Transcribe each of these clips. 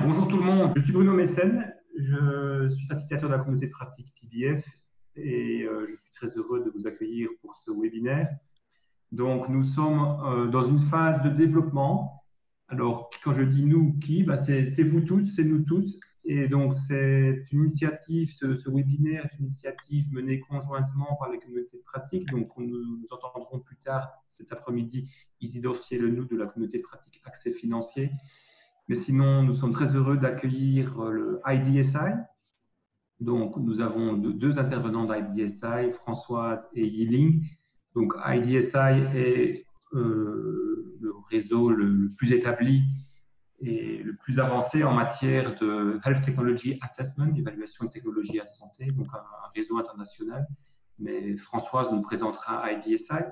Bonjour tout le monde, je suis Bruno Mécène, je suis facilitateur de la communauté de pratique PBF et je suis très heureux de vous accueillir pour ce webinaire. Donc nous sommes dans une phase de développement. Alors quand je dis nous, qui? C'est vous tous, c'est nous tous. Et donc c'est une initiative, ce webinaire est une initiative menée conjointement par les communautés de pratique. Donc nous entendrons plus tard cet après-midi Isidore Ciel-Nous de la communauté de pratique Accès Financier. Mais sinon, nous sommes très heureux d'accueillir le IDSI. Donc, nous avons deux intervenants d'IDSI, Françoise et Yiling. Donc, IDSI est le réseau le plus établi et le plus avancé en matière de Health Technology Assessment, évaluation de technologie à santé, donc un réseau international. Mais Françoise nous présentera IDSI.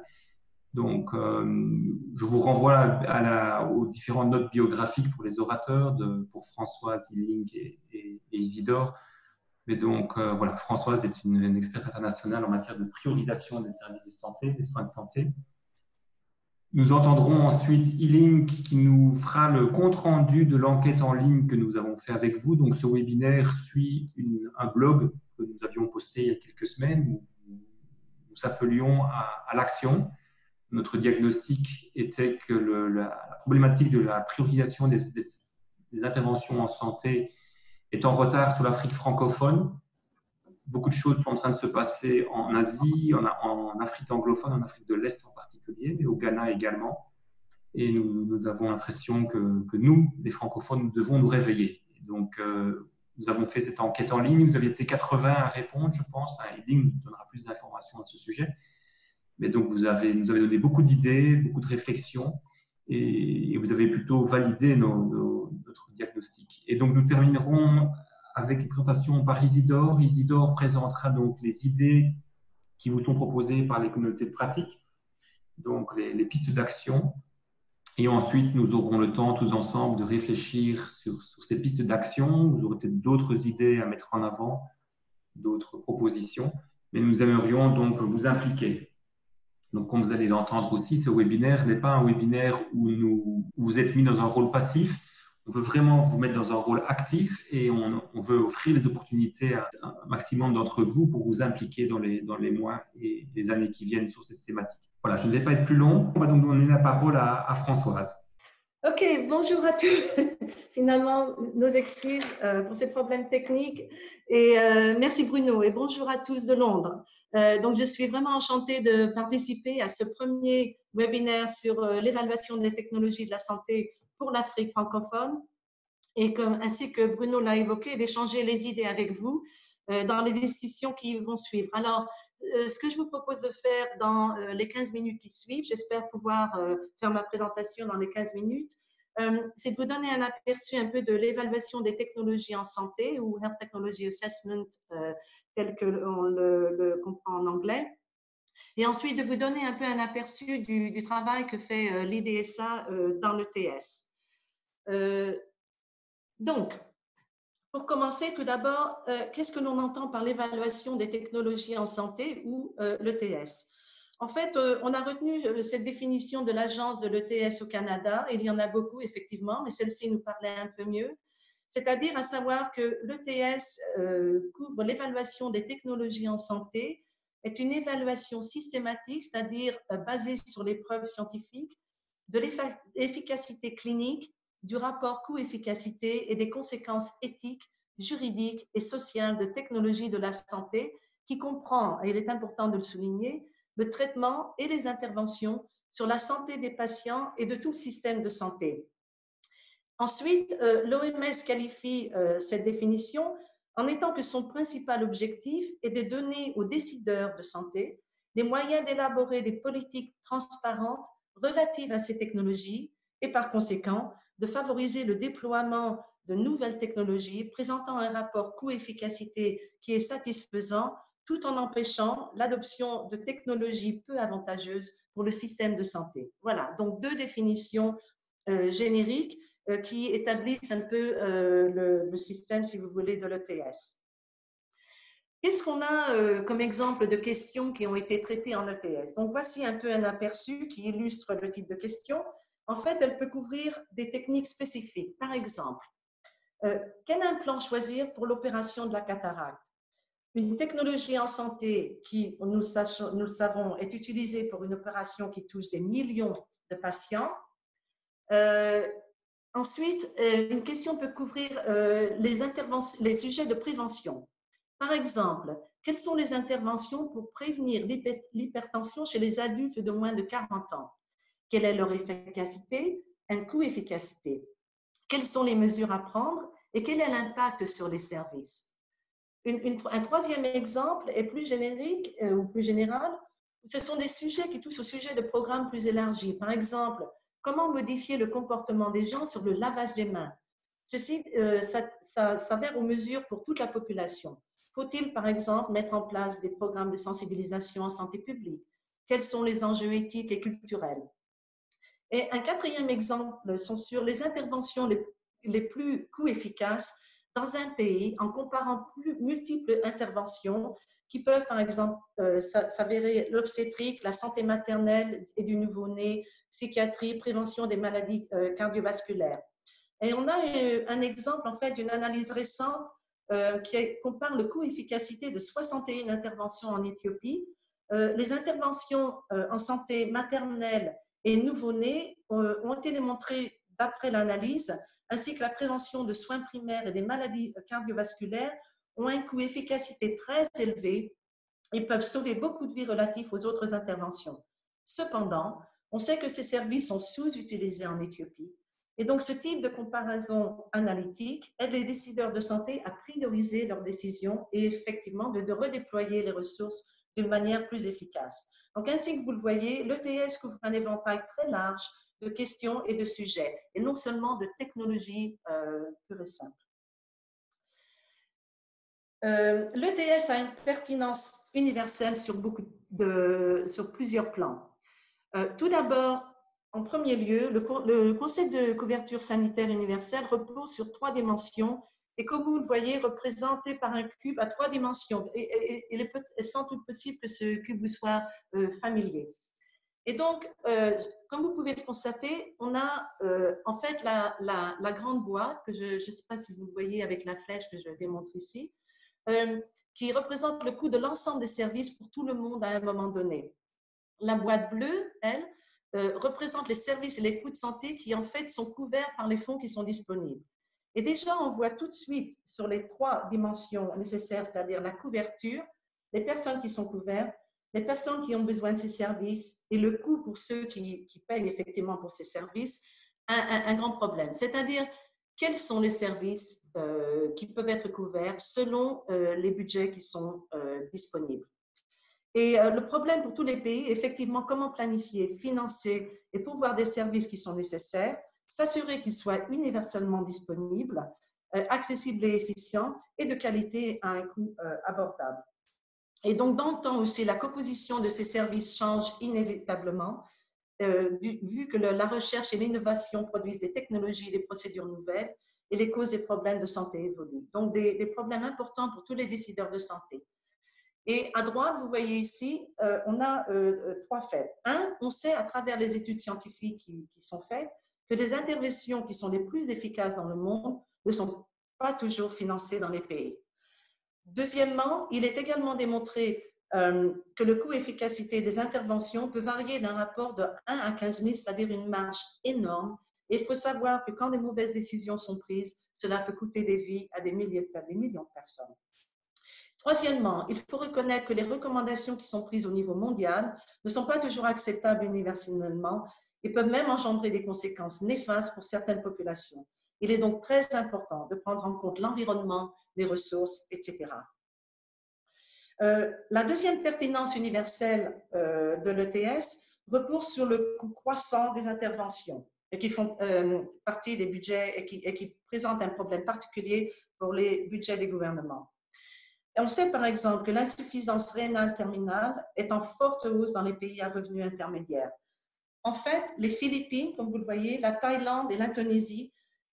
Donc, je vous renvoie aux différentes notes biographiques pour les orateurs, pour Françoise, Yiling et Isidore. Mais donc, voilà, Françoise est une experte internationale en matière de priorisation des services de santé, des soins de santé. Nous entendrons ensuite Yiling qui nous fera le compte-rendu de l'enquête en ligne que nous avons fait avec vous. Donc, ce webinaire suit un blog que nous avions posté il y a quelques semaines où nous s'appelions à l'action. Notre diagnostic était que la problématique de la priorisation des interventions en santé est en retard sur l'Afrique francophone. Beaucoup de choses sont en train de se passer en Asie, en Afrique anglophone, en Afrique de l'Est en particulier, mais au Ghana également. Et nous avons l'impression que nous, les francophones, nous devons nous réveiller. Et donc, nous avons fait cette enquête en ligne. Vous aviez été 80 à répondre, je pense. Yiling nous donnera plus d'informations à ce sujet. Mais donc, nous avez donné beaucoup d'idées, beaucoup de réflexions, et vous avez plutôt validé notre diagnostic. Et donc, nous terminerons avec une présentation par Isidore. Isidore présentera donc les idées qui vous sont proposées par les communautés de pratique, donc les pistes d'action. Et ensuite, nous aurons le temps tous ensemble de réfléchir sur ces pistes d'action. Vous aurez peut-être d'autres idées à mettre en avant, d'autres propositions, mais nous aimerions donc vous impliquer. Donc, comme vous allez l'entendre aussi, ce webinaire n'est pas un webinaire où vous êtes mis dans un rôle passif. On veut vraiment vous mettre dans un rôle actif et on veut offrir des opportunités à un maximum d'entre vous pour vous impliquer dans les mois et les années qui viennent sur cette thématique. Voilà, je ne vais pas être plus long. On va donc donner la parole à Françoise. Ok, bonjour à tous. Finalement, nos excuses pour ces problèmes techniques. Et merci Bruno et bonjour à tous de Londres. Donc, je suis vraiment enchantée de participer à ce premier webinaire sur l'évaluation des technologies de la santé pour l'Afrique francophone et ainsi que Bruno l'a évoqué, d'échanger les idées avec vous dans les discussions qui vont suivre. Alors, ce que je vous propose de faire dans les 15 minutes qui suivent, j'espère pouvoir faire ma présentation dans les 15 minutes, c'est de vous donner un aperçu un peu de l'évaluation des technologies en santé ou Health Technology Assessment tel qu'on le comprend en anglais. Et ensuite, de vous donner un peu un aperçu du travail que fait l'IDSA dans l'ETS. Donc, pour commencer, tout d'abord, qu'est-ce que l'on entend par l'évaluation des technologies en santé ou l'ETS? En fait, on a retenu cette définition de l'agence de l'ETS au Canada. Il y en a beaucoup, effectivement, mais celle-ci nous parlait un peu mieux. C'est-à-dire à savoir que l'ETS couvre l'évaluation des technologies en santé, est une évaluation systématique, c'est-à-dire basée sur les preuves scientifiques, de l'efficacité clinique, du rapport coût-efficacité et des conséquences éthiques, juridiques et sociales de technologies de la santé qui comprend, et il est important de le souligner, le traitement et les interventions sur la santé des patients et de tout le système de santé. Ensuite, l'OMS qualifie cette définition en étant que son principal objectif est de donner aux décideurs de santé les moyens d'élaborer des politiques transparentes relatives à ces technologies et par conséquent de favoriser le déploiement de nouvelles technologies présentant un rapport coût-efficacité qui est satisfaisant tout en empêchant l'adoption de technologies peu avantageuses pour le système de santé. Voilà, donc deux définitions génériques qui établissent un peu le système, si vous voulez, de l'ETS. Qu'est-ce qu'on a comme exemple de questions qui ont été traitées en ETS? Donc, voici un peu un aperçu qui illustre le type de questions. En fait, elle peut couvrir des techniques spécifiques. Par exemple, Quel implant choisir pour l'opération de la cataracte? Une technologie en santé qui, nous le savons, est utilisée pour une opération qui touche des millions de patients. Ensuite, une question peut couvrir les sujets de prévention. Par exemple, quelles sont les interventions pour prévenir l'hypertension chez les adultes de moins de 40 ans? Quelle est leur efficacité, un coût-efficacité? Quelles sont les mesures à prendre et quel est l'impact sur les services? Un troisième exemple est plus générique ou plus général. Ce sont des sujets qui touchent au sujet de programmes plus élargis. Par exemple, comment modifier le comportement des gens sur le lavage des mains? Ceci s'avère aux mesures pour toute la population. Faut-il, par exemple, mettre en place des programmes de sensibilisation en santé publique? Quels sont les enjeux éthiques et culturels? Et un quatrième exemple sont sur les interventions les plus coût-efficaces dans un pays en comparant multiples interventions qui peuvent, par exemple, s'avérer l'obstétrique, la santé maternelle et du nouveau-né, psychiatrie, prévention des maladies cardiovasculaires. Et on a un exemple, en fait, d'une analyse récente qui compare le coût-efficacité de 61 interventions en Éthiopie. Les interventions en santé maternelle et nouveau-nés ont été démontrées d'après l'analyse, ainsi que la prévention de soins primaires et des maladies cardiovasculaires ont un coût-efficacité très élevé et peuvent sauver beaucoup de vies relatives aux autres interventions. Cependant, on sait que ces services sont sous-utilisés en Éthiopie. Et donc, ce type de comparaison analytique aide les décideurs de santé à prioriser leurs décisions et effectivement de redéployer les ressources d'une manière plus efficace. Donc, ainsi que vous le voyez, l'ETS couvre un éventail très large de questions et de sujets, et non seulement de technologies pures et simples. L'ETS a une pertinence universelle sur plusieurs plans. Tout d'abord, en premier lieu, le concept de couverture sanitaire universelle repose sur 3 dimensions et comme vous le voyez, représenté par un cube à 3 dimensions. Il est sans doute possible que ce cube vous soit familier. Et donc, comme vous pouvez le constater, on a en fait la grande boîte, que je ne sais pas si vous le voyez avec la flèche que je démontre ici, qui représente le coût de l'ensemble des services pour tout le monde à un moment donné. La boîte bleue, elle, représente les services et les coûts de santé qui, en fait, sont couverts par les fonds qui sont disponibles. Et déjà, on voit tout de suite sur les 3 dimensions nécessaires, c'est-à-dire la couverture, les personnes qui sont couvertes, les personnes qui ont besoin de ces services et le coût pour ceux qui payent effectivement pour ces services, un grand problème. C'est-à-dire, quels sont les services qui peuvent être couverts selon les budgets qui sont disponibles. Et le problème pour tous les pays, effectivement, comment planifier, financer et pourvoir des services qui sont nécessaires, s'assurer qu'ils soient universellement disponibles, accessibles et efficients et de qualité à un coût abordable. Et donc, dans le temps aussi, la composition de ces services change inévitablement, vu que la recherche et l'innovation produisent des technologies, des procédures nouvelles et les causes des problèmes de santé évoluent. Donc, des problèmes importants pour tous les décideurs de santé. Et à droite, vous voyez ici, on a 3 faits. On sait à travers les études scientifiques qui sont faites que les interventions qui sont les plus efficaces dans le monde ne sont pas toujours financées dans les pays. Deuxièmement, il est également démontré que le coût-efficacité des interventions peut varier d'un rapport de 1 à 15 000, c'est-à-dire une marge énorme. Et il faut savoir que quand de mauvaises décisions sont prises, cela peut coûter des vies à des millions de personnes. Troisièmement, il faut reconnaître que les recommandations qui sont prises au niveau mondial ne sont pas toujours acceptables universellement et peuvent même engendrer des conséquences néfastes pour certaines populations. Il est donc très important de prendre en compte l'environnement, les ressources, etc. La deuxième pertinence universelle de l'ETS repose sur le coût croissant des interventions et qui font partie des budgets et qui présentent un problème particulier pour les budgets des gouvernements. On sait par exemple que l'insuffisance rénale terminale est en forte hausse dans les pays à revenus intermédiaires. En fait, les Philippines, comme vous le voyez, la Thaïlande et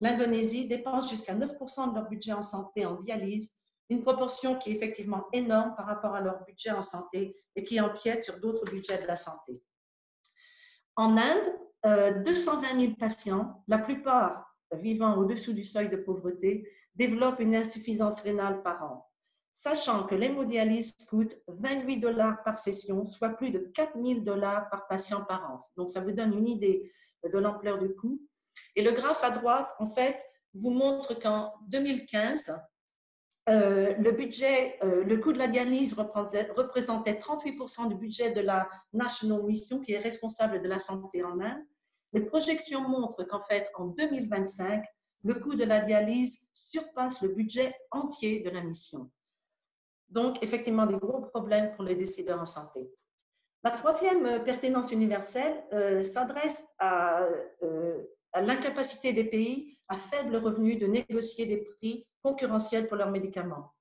l'Indonésie dépensent jusqu'à 9% de leur budget en santé en dialyse, une proportion qui est effectivement énorme par rapport à leur budget en santé et qui empiète sur d'autres budgets de la santé. En Inde, 220 000 patients, la plupart vivant au-dessous du seuil de pauvreté développent une insuffisance rénale par an, sachant que l'hémodialyse coûte 28 $ par session, soit plus de 4 000 $ par patient par an. Donc, ça vous donne une idée de l'ampleur du coût. Et le graphe à droite, en fait, vous montre qu'en 2015, le coût de la dialyse représentait 38% du budget de la National Mission, qui est responsable de la santé en Inde. Les projections montrent qu'en fait, en 2025, le coût de la dialyse surpasse le budget entier de la mission. Donc, effectivement, des gros problèmes pour les décideurs en santé. La troisième pertinence universelle s'adresse à l'incapacité des pays à faible revenu de négocier des prix concurrentiels pour leurs médicaments.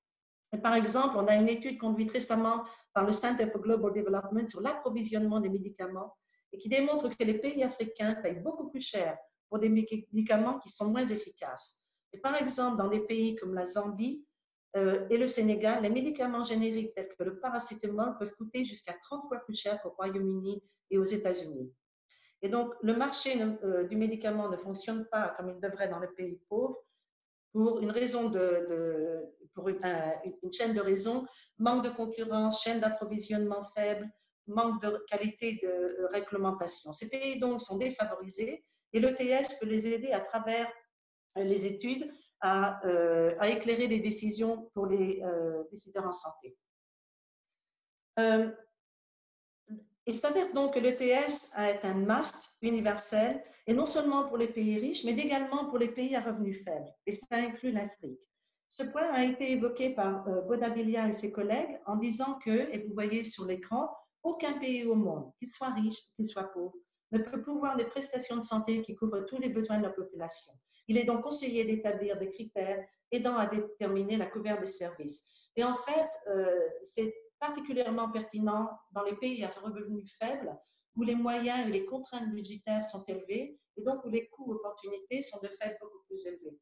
Et par exemple, on a une étude conduite récemment par le Center for Global Development sur l'approvisionnement des médicaments et qui démontre que les pays africains payent beaucoup plus cher pour des médicaments qui sont moins efficaces. Et par exemple, dans des pays comme la Zambie et le Sénégal, les médicaments génériques tels que le paracétamol peuvent coûter jusqu'à 30 fois plus cher qu'au Royaume-Uni et aux États-Unis. Et donc, le marché du médicament ne fonctionne pas comme il devrait dans les pays pauvres pour une raison pour une chaîne de raisons: manque de concurrence, chaîne d'approvisionnement faible, manque de qualité de réglementation. Ces pays donc sont défavorisés et l'ETS peut les aider à travers les études à éclairer les décisions pour les décideurs en santé. Il s'avère donc que l'ETS est un must universel, et non seulement pour les pays riches, mais également pour les pays à revenus faibles, et ça inclut l'Afrique. Ce point a été évoqué par Bodabilia et ses collègues en disant que, et vous voyez sur l'écran, aucun pays au monde, qu'il soit riche, qu'il soit pauvre, ne peut pourvoir des prestations de santé qui couvrent tous les besoins de la population. Il est donc conseillé d'établir des critères aidant à déterminer la couverture des services. Et en fait, c'est particulièrement pertinent dans les pays à revenus faibles, où les moyens et les contraintes budgétaires sont élevés et donc où les coûts opportunités sont de fait beaucoup plus élevés.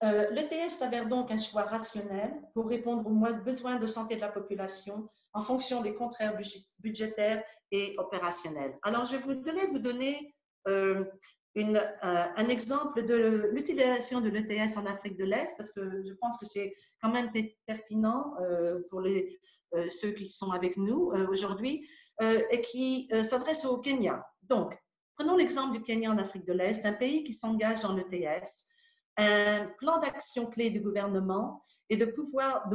L'ETS s'avère donc un choix rationnel pour répondre aux besoins de santé de la population en fonction des contraintes budgétaires et opérationnelles. Alors, je voulais vous donner un exemple de l'utilisation de l'ETS en Afrique de l'Est, parce que je pense que c'est quand même pertinent pour ceux qui sont avec nous aujourd'hui, et qui s'adresse au Kenya. Donc, prenons l'exemple du Kenya en Afrique de l'Est, un pays qui s'engage dans l'ETS. Un plan d'action clé du gouvernement est de pourvoir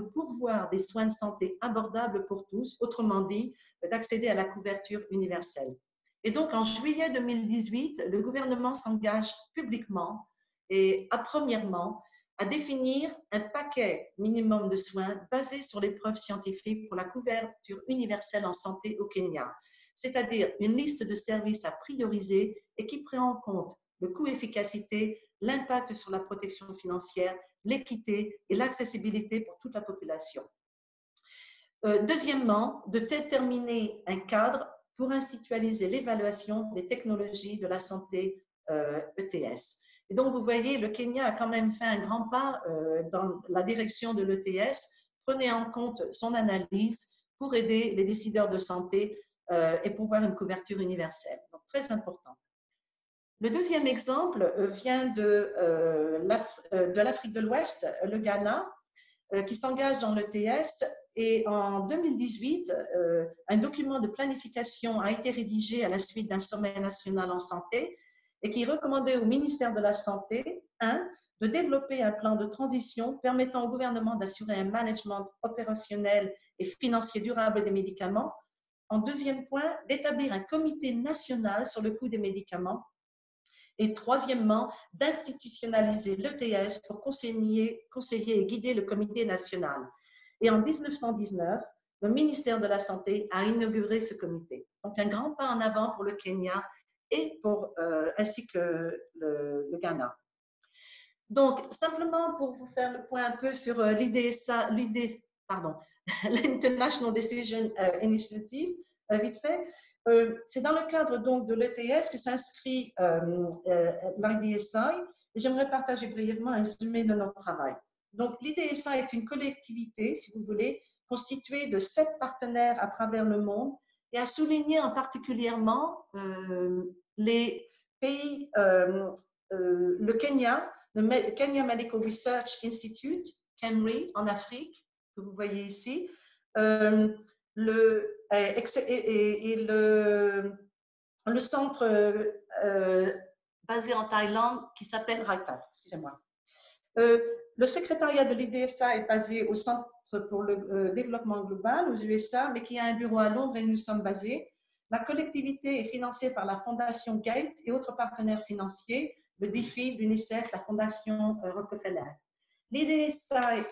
des soins de santé abordables pour tous, autrement dit, d'accéder à la couverture universelle. Et donc, en juillet 2018, le gouvernement s'engage publiquement et premièrement à définir un paquet minimum de soins basé sur les preuves scientifiques pour la couverture universelle en santé au Kenya, c'est-à-dire une liste de services à prioriser et qui prend en compte le coût-efficacité, l'impact sur la protection financière, l'équité et l'accessibilité pour toute la population. Deuxièmement, de déterminer un cadre pour institutionnaliser l'évaluation des technologies de la santé ETS. Et donc, vous voyez, le Kenya a quand même fait un grand pas dans la direction de l'ETS. Prenez en compte son analyse pour aider les décideurs de santé et pouvoir une couverture universelle. Donc, très important. Le deuxième exemple vient de l'Afrique de l'Ouest, le Ghana, qui s'engage dans l'ETS. Et en 2018, un document de planification a été rédigé à la suite d'un sommet national en santé et qui recommandait au ministère de la Santé, de développer un plan de transition permettant au gouvernement d'assurer un management opérationnel et financier durable des médicaments. En deuxième point, d'établir un comité national sur le coût des médicaments. Et troisièmement, d'institutionnaliser l'ETS pour conseiller et guider le comité national. Et en 1919, le ministère de la Santé a inauguré ce comité. Donc, un grand pas en avant pour le Kenya et ainsi que le Ghana. Donc, simplement pour vous faire le point un peu sur l'International Decision Initiative, vite fait, c'est dans le cadre donc de l'ETS que s'inscrit l'IDSI, et j'aimerais partager brièvement un résumé de notre travail. Donc, l'IDSI est une collectivité, si vous voulez, constituée de 7 partenaires à travers le monde et a souligné en particulièrement les pays le Kenya, le Kenya Medical Research Institute, KEMRI, en Afrique, que vous voyez ici, et le centre basé en Thaïlande qui s'appelle RITAD, excusez-moi. Le secrétariat de l'IDSA est basé au Centre pour le développement global aux USA, mais qui a un bureau à Londres et nous sommes basés. La collectivité est financée par la Fondation Gates et autres partenaires financiers, le DFID, l'UNICEF, la Fondation Rockefeller. L'IDSA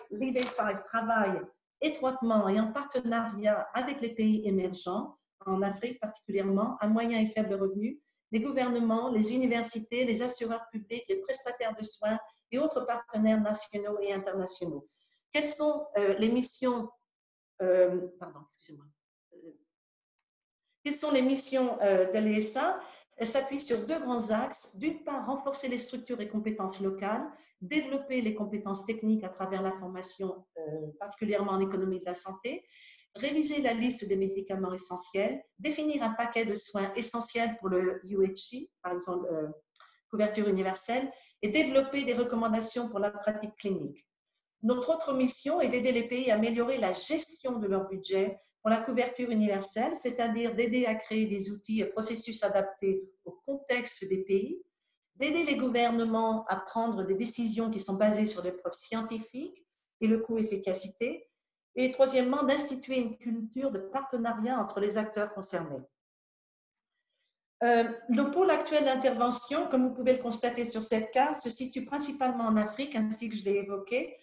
travaille étroitement et en partenariat avec les pays émergents, en Afrique particulièrement, à moyen et faible revenu, les gouvernements, les universités, les assureurs publics, les prestataires de soins et autres partenaires nationaux et internationaux. Quelles sont les missions Quelles sont les missions de l'ESA? Elle s'appuie sur deux grands axes. D'une part, renforcer les structures et compétences locales, développer les compétences techniques à travers la formation, particulièrement en économie de la santé, réviser la liste des médicaments essentiels, définir un paquet de soins essentiels pour le UHC, par exemple couverture universelle, et développer des recommandations pour la pratique clinique. Notre autre mission est d'aider les pays à améliorer la gestion de leur budget pour la couverture universelle, c'est-à-dire d'aider à créer des outils et processus adaptés au contexte des pays, d'aider les gouvernements à prendre des décisions qui sont basées sur des preuves scientifiques et le coût-efficacité, et troisièmement, d'instituer une culture de partenariat entre les acteurs concernés. Le pôle actuel d'intervention, comme vous pouvez le constater sur cette carte, se situe principalement en Afrique, ainsi que je l'ai évoqué,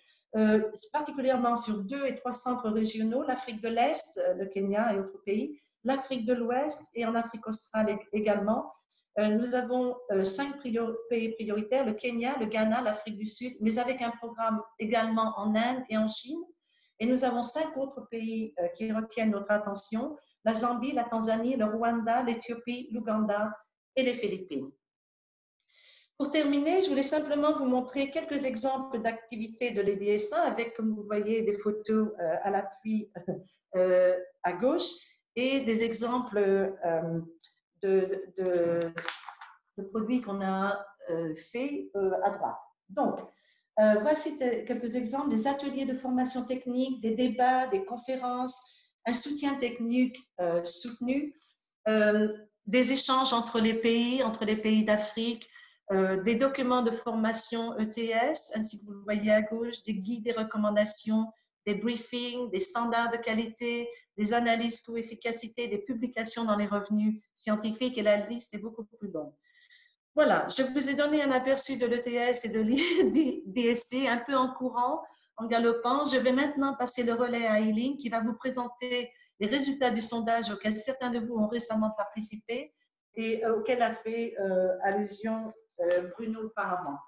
particulièrement sur 2 et 3 centres régionaux, l'Afrique de l'Est, le Kenya et autres pays, l'Afrique de l'Ouest et en Afrique australe également. Nous avons 5 pays prioritaires, le Kenya, le Ghana, l'Afrique du Sud, mais avec un programme également en Inde et en Chine. Et nous avons 5 autres pays qui retiennent notre attention, la Zambie, la Tanzanie, le Rwanda, l'Éthiopie, l'Ouganda et les Philippines. Pour terminer, je voulais simplement vous montrer quelques exemples d'activités de l'EDSA avec, comme vous voyez, des photos à l'appui à gauche et des exemples de produits qu'on a faits à droite. Donc, voici quelques exemples des ateliers de formation technique, des débats, des conférences, un soutien technique soutenu, des échanges entre les pays d'Afrique, des documents de formation ETS, ainsi que vous le voyez à gauche, des guides et recommandations, des briefings, des standards de qualité, des analyses coût-efficacité, des publications dans les revenus scientifiques, et la liste est beaucoup plus longue. Voilà, je vous ai donné un aperçu de l'ETS et de l'IDSC un peu en courant, en galopant. Je vais maintenant passer le relais à Eileen qui va vous présenter les résultats du sondage auquel certains de vous ont récemment participé et auquel a fait allusion Bruno auparavant.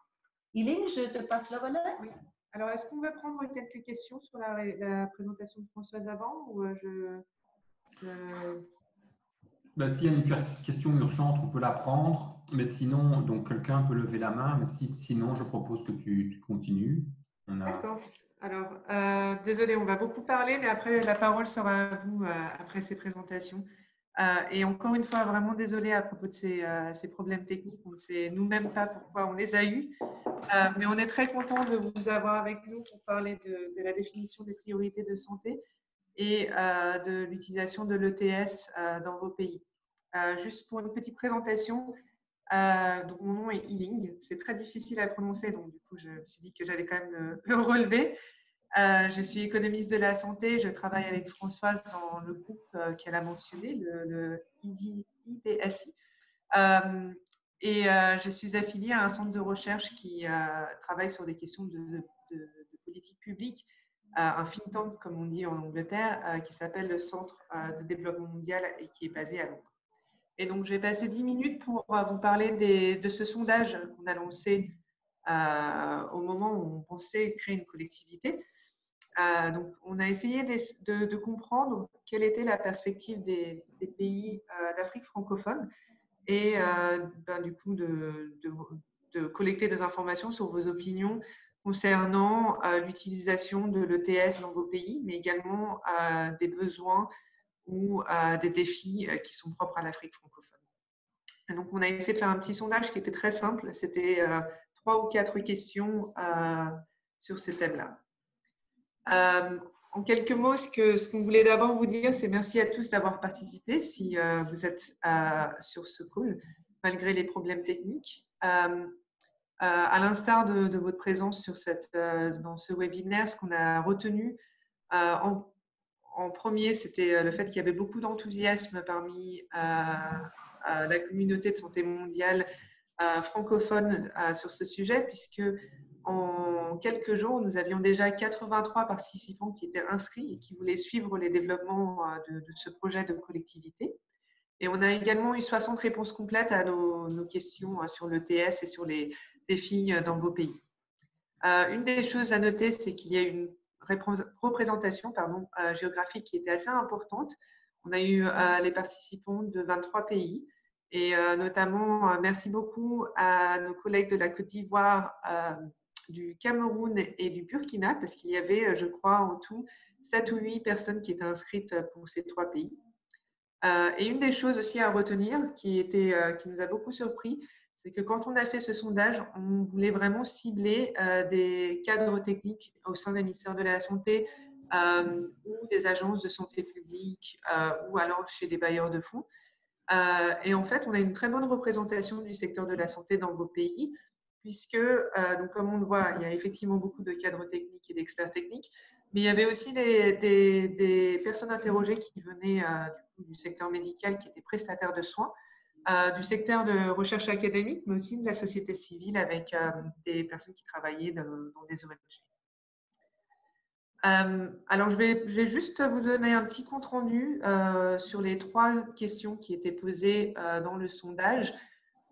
Eileen, je te passe le relais. Oui. Alors, est-ce qu'on veut prendre quelques questions sur la présentation de Françoise avant ou Ben, s'il y a une question urgente, on peut la prendre, mais sinon, donc quelqu'un peut lever la main, mais sinon, je propose que tu continues. D'accord. Alors, désolé, on va beaucoup parler, mais après, la parole sera à vous après ces présentations. Et encore une fois, vraiment désolé à propos de ces problèmes techniques. On ne sait nous-mêmes pas pourquoi on les a eus, mais on est très content de vous avoir avec nous pour parler de la définition des priorités de santé et de l'utilisation de l'ETS dans vos pays. Juste pour une petite présentation, donc mon nom est Eiling, c'est très difficile à prononcer, donc du coup je me suis dit que j'allais quand même le relever. Je suis économiste de la santé, je travaille avec Françoise dans le groupe qu'elle a mentionné, le IDSI. Et je suis affiliée à un centre de recherche qui travaille sur des questions de politique publique, un think tank, comme on dit en Angleterre, qui s'appelle le Centre de développement mondial et qui est basé à Londres. Et donc, je vais passer 10 minutes pour vous parler de ce sondage qu'on a lancé au moment où on pensait créer une collectivité. Donc, on a essayé de comprendre quelle était la perspective des pays d'Afrique francophone et du coup de collecter des informations sur vos opinions concernant l'utilisation de l'ETS dans vos pays, mais également des besoins ou des défis qui sont propres à l'Afrique francophone. Et donc, on a essayé de faire un petit sondage qui était très simple. C'était 3 ou 4 questions sur ce thème-là. En quelques mots, ce qu'on voulait d'abord vous dire, c'est merci à tous d'avoir participé si vous êtes sur ce call, malgré les problèmes techniques. À l'instar de votre présence dans ce webinaire, ce qu'on a retenu en premier, c'était le fait qu'il y avait beaucoup d'enthousiasme parmi la communauté de santé mondiale francophone sur ce sujet, puisque en quelques jours, nous avions déjà 83 participants qui étaient inscrits et qui voulaient suivre les développements de ce projet de collectivité. Et on a également eu 60 réponses complètes à nos questions sur l'ETS et sur les défis dans vos pays. Une des choses à noter, c'est qu'il y a une représentation géographique qui était assez importante. On a eu les participants de 23 pays. Et notamment, merci beaucoup à nos collègues de la Côte d'Ivoire, du Cameroun et du Burkina, parce qu'il y avait, je crois, en tout 7 ou 8 personnes qui étaient inscrites pour ces 3 pays. Et une des choses aussi à retenir qui nous a beaucoup surpris, c'est que quand on a fait ce sondage, on voulait vraiment cibler des cadres techniques au sein des ministères de la Santé ou des agences de santé publique ou alors chez des bailleurs de fonds. Et en fait, on a une très bonne représentation du secteur de la santé dans vos pays, puisque, donc comme on le voit, il y a effectivement beaucoup de cadres techniques et d'experts techniques, mais il y avait aussi des personnes interrogées qui venaient du secteur médical, qui étaient prestataires de soins, du secteur de recherche académique, mais aussi de la société civile avec des personnes qui travaillaient dans des ONG. Alors, je vais juste vous donner un petit compte-rendu sur les 3 questions qui étaient posées dans le sondage.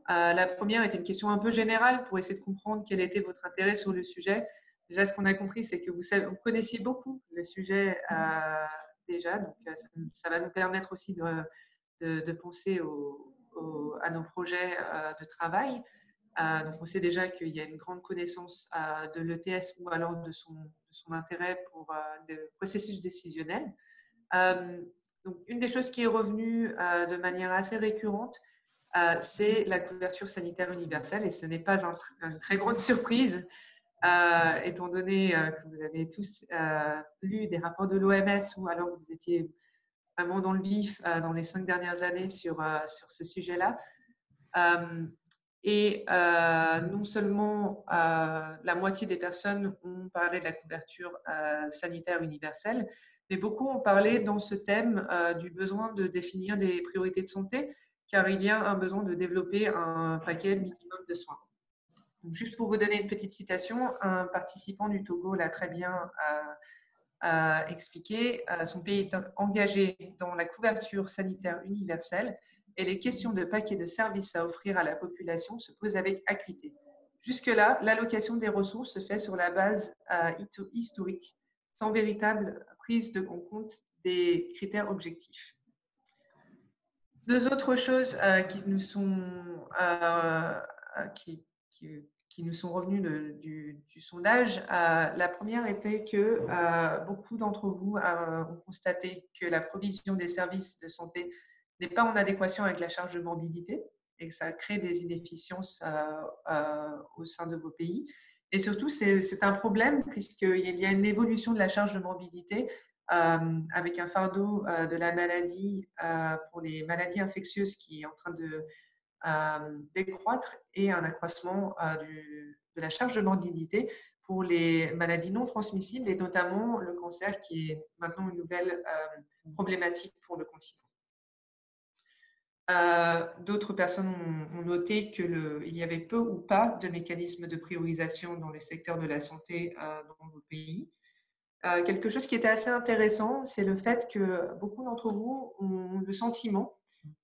La première était une question un peu générale pour essayer de comprendre quel était votre intérêt sur le sujet. Déjà, ce qu'on a compris, c'est que vous connaissiez beaucoup le sujet déjà, donc ça va nous permettre aussi de penser à nos projets de travail. Donc, on sait déjà qu'il y a une grande connaissance de l'ETS ou alors de son intérêt pour le processus décisionnel. Donc, une des choses qui est revenue de manière assez récurrente, c'est la couverture sanitaire universelle, et ce n'est pas une très grande surprise, étant donné que vous avez tous lu des rapports de l'OMS ou alors que vous étiez vraiment dans le vif dans les 5 dernières années sur ce sujet-là. Et non seulement la moitié des personnes ont parlé de la couverture sanitaire universelle, mais beaucoup ont parlé dans ce thème du besoin de définir des priorités de santé, car il y a un besoin de développer un paquet minimum de soins. Donc, juste pour vous donner une petite citation, un participant du Togo l'a très bien expliqué. Son pays est engagé dans la couverture sanitaire universelle et les questions de paquets de services à offrir à la population se posent avec acuité. Jusque-là, l'allocation des ressources se fait sur la base historique, sans véritable prise en compte des critères objectifs. 2 autres choses qui nous sont revenues du sondage. La première était que beaucoup d'entre vous ont constaté que la provision des services de santé n'est pas en adéquation avec la charge de morbidité et que ça crée des inefficiences au sein de vos pays. Et surtout, c'est un problème puisqu'il y a une évolution de la charge de morbidité avec un fardeau de la maladie pour les maladies infectieuses qui est en train de décroître et un accroissement de la charge de morbidité pour les maladies non transmissibles et notamment le cancer qui est maintenant une nouvelle problématique pour le continent. D'autres personnes ont noté qu'il y avait peu ou pas de mécanismes de priorisation dans les secteurs de la santé dans nos pays. Quelque chose qui était assez intéressant, c'est le fait que beaucoup d'entre vous ont le sentiment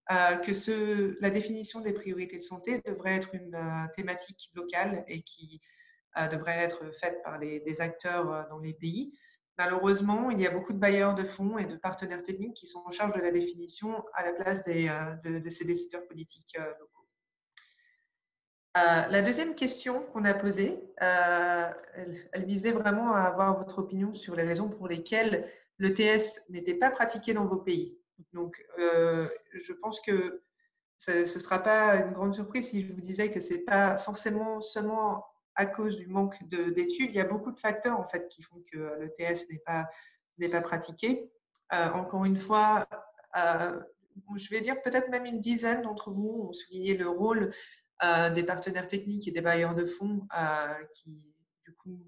que la définition des priorités de santé devrait être une thématique locale et qui devrait être faite par des acteurs dans les pays. Malheureusement, il y a beaucoup de bailleurs de fonds et de partenaires techniques qui sont en charge de la définition à la place de ces décideurs politiques locaux. La deuxième question qu'on a posée, elle visait vraiment à avoir votre opinion sur les raisons pour lesquelles l'ETS n'était pas pratiqué dans vos pays. Donc, je pense que ce ne sera pas une grande surprise si je vous disais que ce n'est pas forcément seulement à cause du manque d'études. Il y a beaucoup de facteurs en fait, qui font que l'ETS n'est pas pratiqué. Encore une fois, je vais dire peut-être même une dizaine d'entre vous ont souligné le rôle des partenaires techniques et des bailleurs de fonds qui, du coup,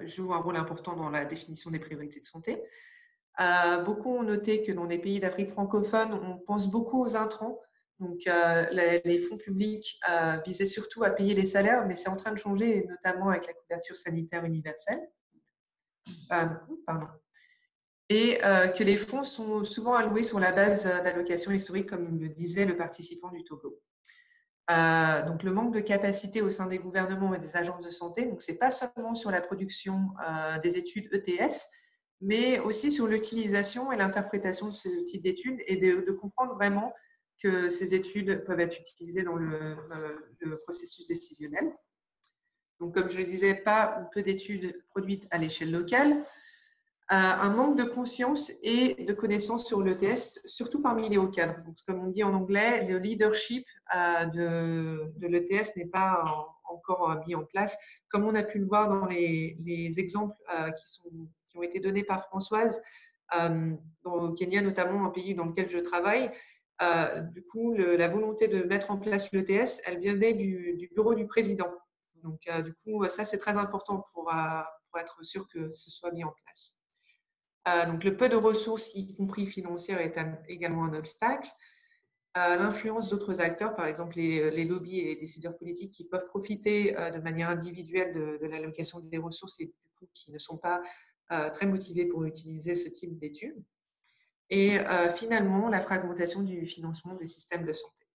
jouent un rôle important dans la définition des priorités de santé. Beaucoup ont noté que dans les pays d'Afrique francophone, on pense beaucoup aux intrants. Donc, les fonds publics visaient surtout à payer les salaires, mais c'est en train de changer, notamment avec la couverture sanitaire universelle. Pardon. Et que les fonds sont souvent alloués sur la base d'allocations historiques, comme le disait le participant du Togo. Donc, le manque de capacité au sein des gouvernements et des agences de santé, donc ce n'est pas seulement sur la production des études ETS, mais aussi sur l'utilisation et l'interprétation de ce type d'études et de comprendre vraiment que ces études peuvent être utilisées dans le processus décisionnel. Donc, comme je le disais, pas ou peu d'études produites à l'échelle locale. Un manque de conscience et de connaissances sur l'ETS, surtout parmi les hauts cadres. Donc, comme on dit en anglais, le leadership de l'ETS n'est pas encore mis en place. Comme on a pu le voir dans les exemples qui ont été donnés par Françoise, au Kenya notamment, un pays dans lequel je travaille, du coup, la volonté de mettre en place l'ETS, elle venait du bureau du président. Donc, du coup, ça, c'est très important pour être sûr que ce soit mis en place. Donc, le peu de ressources, y compris financières, est également un obstacle. L'influence d'autres acteurs, par exemple les lobbies et les décideurs politiques qui peuvent profiter de manière individuelle de l'allocation des ressources et du coup qui ne sont pas très motivés pour utiliser ce type d'études. Et finalement, la fragmentation du financement des systèmes de santé.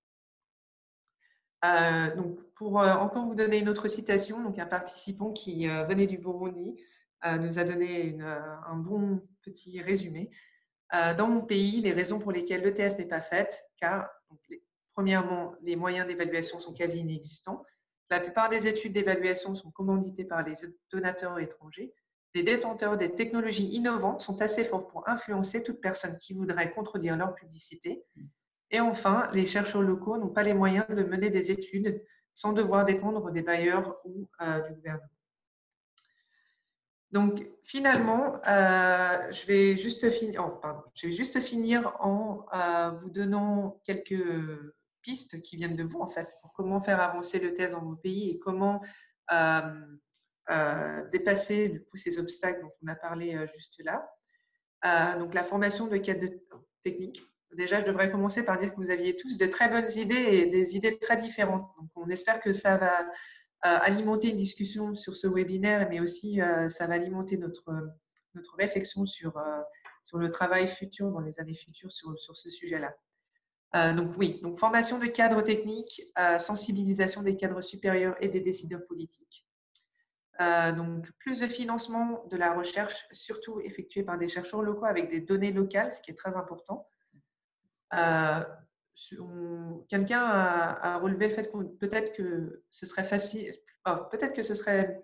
Donc, pour encore vous donner une autre citation, donc un participant qui venait du Burundi nous a donné un bon petit résumé. Dans mon pays, les raisons pour lesquelles l'ETS n'est pas faite, car premièrement, les moyens d'évaluation sont quasi inexistants. La plupart des études d'évaluation sont commanditées par les donateurs étrangers. Les détenteurs des technologies innovantes sont assez forts pour influencer toute personne qui voudrait contredire leur publicité. Et enfin, les chercheurs locaux n'ont pas les moyens de mener des études sans devoir dépendre des bailleurs ou du gouvernement. Donc, finalement, je vais juste finir en vous donnant quelques pistes qui viennent de vous, en fait, pour comment faire avancer l'ETS dans vos pays et comment dépasser du coup, ces obstacles dont on a parlé juste là. Donc, la formation de cadres techniques. Déjà, je devrais commencer par dire que vous aviez tous de très bonnes idées et des idées très différentes. Donc, on espère que ça va alimenter une discussion sur ce webinaire, mais aussi ça va alimenter notre réflexion sur le travail futur, dans les années futures, sur ce sujet-là. Donc oui, donc formation de cadres techniques, sensibilisation des cadres supérieurs et des décideurs politiques. Donc plus de financement de la recherche, surtout effectuée par des chercheurs locaux avec des données locales, ce qui est très important. Quelqu'un a relevé le fait que peut-être que ce serait facile, peut-être que ce serait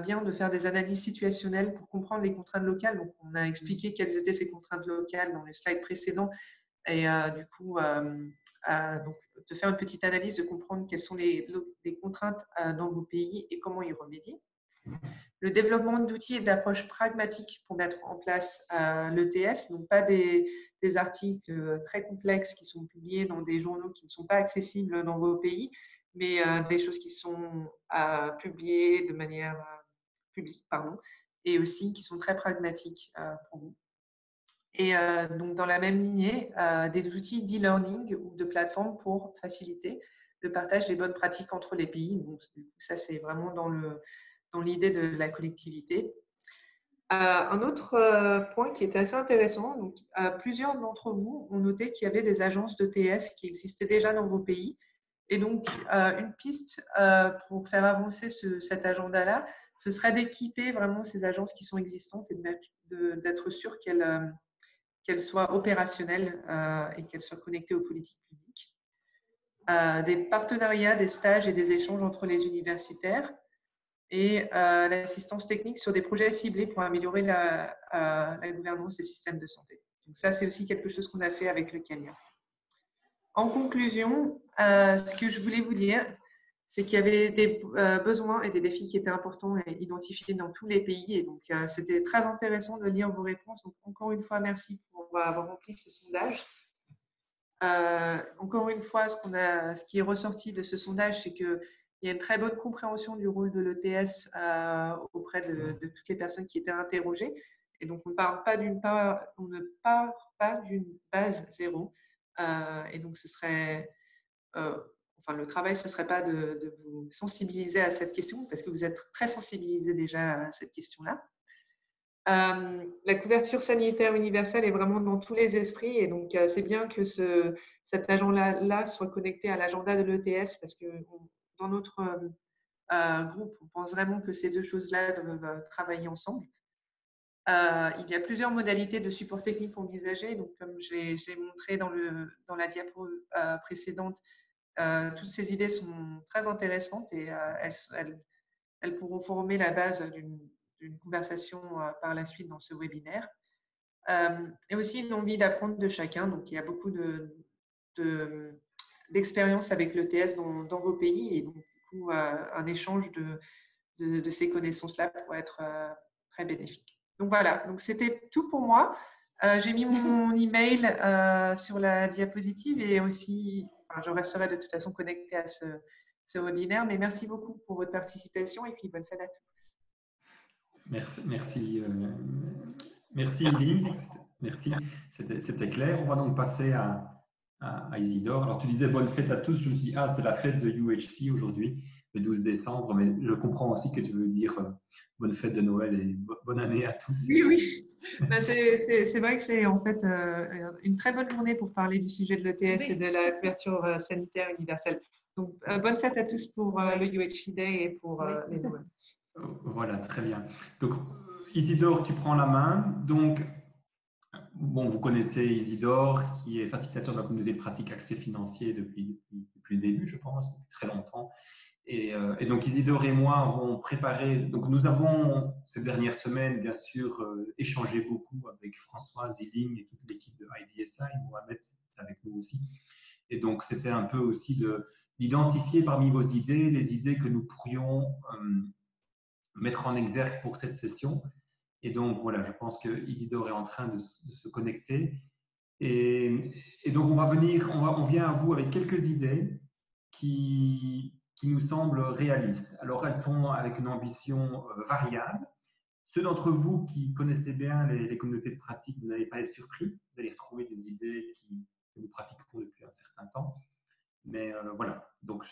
bien de faire des analyses situationnelles pour comprendre les contraintes locales. Donc, on a expliqué quelles étaient ces contraintes locales dans le slide précédent et du coup, donc, de faire une petite analyse, de comprendre quelles sont les contraintes dans vos pays et comment y remédier. Le développement d'outils et d'approches pragmatiques pour mettre en place l'ETS, donc pas des articles très complexes qui sont publiés dans des journaux qui ne sont pas accessibles dans vos pays, mais des choses qui sont publiées de manière publique, et aussi qui sont très pragmatiques pour vous. Et donc, dans la même lignée, des outils d'e-learning ou de plateformes pour faciliter le partage des bonnes pratiques entre les pays. Donc, ça, c'est vraiment dans l'idée de la collectivité. Un autre point qui est assez intéressant, donc, plusieurs d'entre vous ont noté qu'il y avait des agences d'ETS qui existaient déjà dans vos pays. Et donc, une piste pour faire avancer cet agenda-là, ce serait d'équiper vraiment ces agences qui sont existantes et d'être sûr qu'elles soient opérationnelles et qu'elles soient connectées aux politiques publiques. Des partenariats, des stages et des échanges entre les universitaires et l'assistance technique sur des projets ciblés pour améliorer la gouvernance des systèmes de santé. Donc ça, c'est aussi quelque chose qu'on a fait avec le Kenya. En conclusion, ce que je voulais vous dire, c'est qu'il y avait des besoins et des défis qui étaient importants et identifiés dans tous les pays. Et donc, c'était très intéressant de lire vos réponses. Donc, encore une fois, merci pour avoir rempli ce sondage. Encore une fois, ce qui est ressorti de ce sondage, c'est qu'il y a une très bonne compréhension du rôle de l'ETS auprès de toutes les personnes qui étaient interrogées. Et donc, on ne part pas d'une base zéro. Et donc, ce serait, le travail, ce ne serait pas de vous sensibiliser à cette question, parce que vous êtes très sensibilisés déjà à cette question-là. La couverture sanitaire universelle est vraiment dans tous les esprits, et donc c'est bien que cet agenda-là soit connecté à l'agenda de l'ETS, parce que dans notre groupe, on pense vraiment que ces deux choses-là doivent travailler ensemble. Il y a plusieurs modalités de support technique envisagées. Donc, comme je l'ai montré dans la diapo précédente, toutes ces idées sont très intéressantes et elles pourront former la base d'une conversation par la suite dans ce webinaire. Et aussi une envie d'apprendre de chacun. Donc, il y a beaucoup d'expérience avec l'ETS dans vos pays, et donc, du coup, un échange de ces connaissances-là pourrait être très bénéfique. Donc voilà, donc c'était tout pour moi. J'ai mis mon email sur la diapositive, et aussi, je resterai de toute façon connectée à ce webinaire. Mais merci beaucoup pour votre participation, et puis bonne fête à tous. Merci Eileen. Merci, c'était clair. On va donc passer à Isidore. Alors, tu disais bonne fête à tous. Je me suis dit, c'est la fête de UHC aujourd'hui, le 12 décembre, mais je comprends aussi que tu veux dire bonne fête de Noël et bonne année à tous. Oui. C'est vrai que c'est en fait une très bonne journée pour parler du sujet de l'ETS et de la couverture sanitaire universelle. Donc, bonne fête à tous pour le UHC Day et pour les Noëls. Voilà, très bien. Donc, Isidore, tu prends la main. Donc, bon, vous connaissez Isidore, qui est facilitateur de la communauté de pratique accès financier depuis le début, je pense, depuis très longtemps. Et donc, Isidore et moi avons préparé. Donc, nous avons, ces dernières semaines, bien sûr, échangé beaucoup avec Françoise, Eileen et toute l'équipe de IDSI. Mohamed est avec nous aussi. Et donc, c'était un peu aussi d'identifier parmi vos idées les idées que nous pourrions mettre en exergue pour cette session. Et donc, voilà, je pense que Isidore est en train de se connecter. Et donc, on vient à vous avec quelques idées qui nous semblent réalistes. Alors, elles sont avec une ambition variable. Ceux d'entre vous qui connaissez bien les communautés de pratique, vous n'allez pas être surpris. Vous allez retrouver des idées que nous pratiquons depuis un certain temps. Mais voilà, donc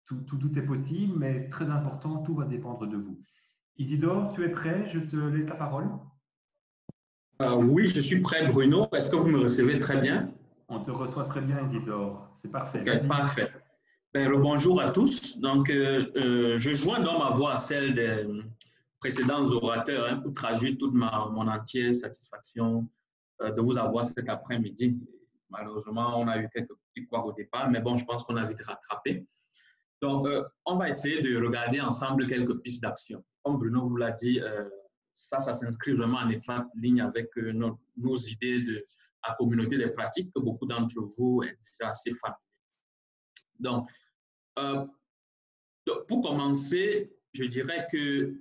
tout est possible, mais très important, tout va dépendre de vous. Isidore, tu es prêt? Je te laisse la parole. Oui, je suis prêt, Bruno. Est-ce que vous me recevez très bien? On te reçoit très bien, Isidore. C'est parfait. Okay, parfait. Bonjour à tous. Donc, je joins dans ma voix à celle des précédents orateurs pour traduire toute mon entière satisfaction de vous avoir cet après-midi. Malheureusement, on a eu quelques petits couacs au départ, mais bon, je pense qu'on a vite rattrapé. Donc, on va essayer de regarder ensemble quelques pistes d'action. Comme Bruno vous l'a dit, ça s'inscrit vraiment en étroite ligne avec nos idées de la communauté des pratiques que beaucoup d'entre vous êtes déjà assez familiers. Donc, pour commencer, je dirais que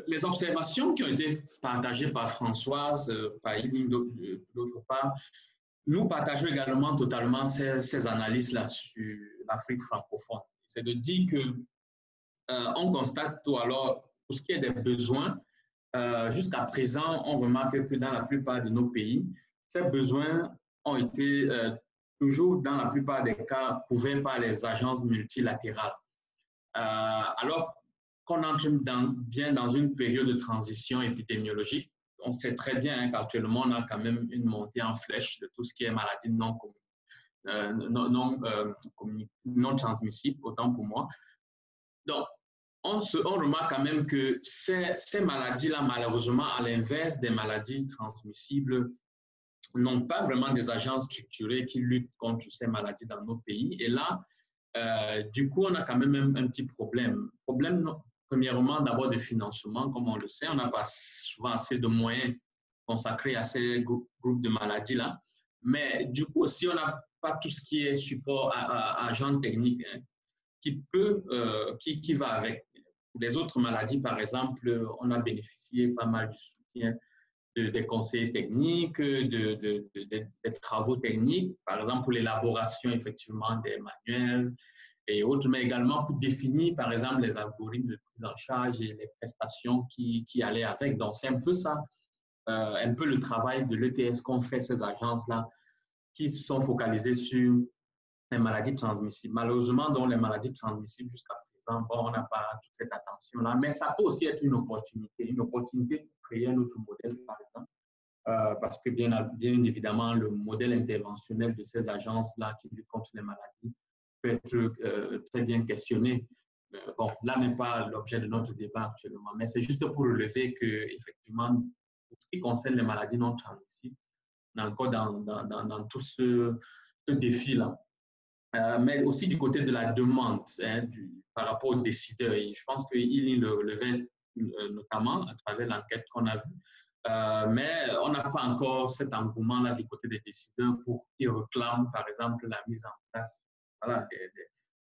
les observations qui ont été partagées par Françoise, par Eileen d'autre part, nous partageons également totalement ces analyses-là sur l'Afrique francophone. C'est de dire qu'on constate tout alors, pour ce qui est des besoins, jusqu'à présent, on remarque que dans la plupart de nos pays, ces besoins ont été toujours, dans la plupart des cas, couverts par les agences multilatérales. Alors qu'on entre bien dans une période de transition épidémiologique, on sait très bien qu'actuellement, on a quand même une montée en flèche de tout ce qui est maladie non transmissible, autant pour moi. Donc, on remarque quand même que ces maladies-là, malheureusement, à l'inverse des maladies transmissibles, n'ont pas vraiment des agences structurées qui luttent contre ces maladies dans nos pays. Et là, du coup, on a quand même un petit problème. Premièrement, d'abord de financement, comme on le sait, on n'a pas souvent assez de moyens consacrés à ces groupes de maladies-là. Mais du coup, si on n'a pas tout ce qui est support à agent technique, hein, qui va avec. Pour les autres maladies, par exemple, on a bénéficié pas mal du soutien des conseillers techniques, des travaux techniques, par exemple pour l'élaboration effectivement des manuels et autres, mais également pour définir, par exemple, les algorithmes de prise en charge et les prestations qui allaient avec. Donc, c'est un peu ça, un peu le travail de l'ETS qu'ont fait ces agences-là, qui sont focalisées sur les maladies transmissibles. Malheureusement, dans les maladies transmissibles, jusqu'à présent, bon, on n'a pas toute cette attention-là, mais ça peut aussi être une opportunité pour créer un autre modèle, par exemple, parce que bien évidemment, le modèle interventionnel de ces agences-là qui luttent contre les maladies peut être très bien questionné. Bon, là n'est pas l'objet de notre débat actuellement, mais c'est juste pour relever que, effectivement, pour ce qui concerne les maladies non transmissibles, on est encore dans tout ce défi-là. Mais aussi du côté de la demande, hein, par rapport aux décideurs. Et je pense qu'il le levait notamment à travers l'enquête qu'on a vue. Mais on n'a pas encore cet engouement-là du côté des décideurs pour qu'ils réclament, par exemple, la mise en place voilà,